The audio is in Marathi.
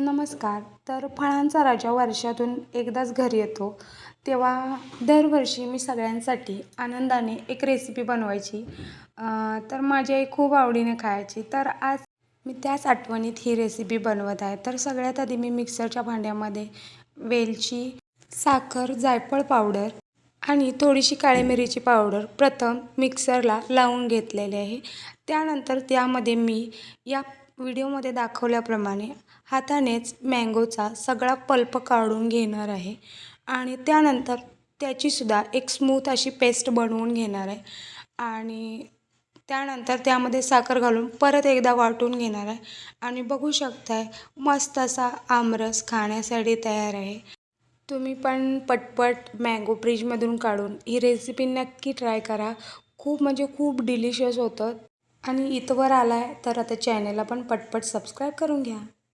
नमस्कार. तर फळांचा राजा वर्षातून एकदाच घरी येतो. तेव्हा दरवर्षी मी सगळ्यांसाठी आनंदाने एक रेसिपी बनवायची. तर माझी आई खूप आवडीने खायची. तर आज मी त्याच आठवणीत ही रेसिपी बनवत आहे. तर सगळ्यात आधी मी मिक्सरच्या भांड्यामध्ये वेलची, साखर, जायफळ पावडर आणि थोडीशी काळी मिरीची पावडर प्रथम मिक्सरला लावून घेतलेले आहे. त्यानंतर त्यामध्ये मी या व्हिडिओमध्ये दाखवल्याप्रमाणे हातानेच मँगोचा सगळा पल्प काढून घेणार आहे आणि त्यानंतर त्याचीसुद्धा एक स्मूथ अशी पेस्ट बनवून घेणार आहे आणि त्यानंतर त्यामध्ये साखर घालून परत एकदा वाटून घेणार आहे आणि बघू शकताय मस्त असा आमरस खाण्यासाठी तयार आहे. तुम्ही पण पटपट मँगो फ्रीजमधून काढून ही रेसिपी नक्की ट्राय करा. खूप म्हणजे खूप डिलिशियस होतं आणि इथवर आलाय तर आता चॅनलला पण पटपट सबस्क्राईब करून घ्या.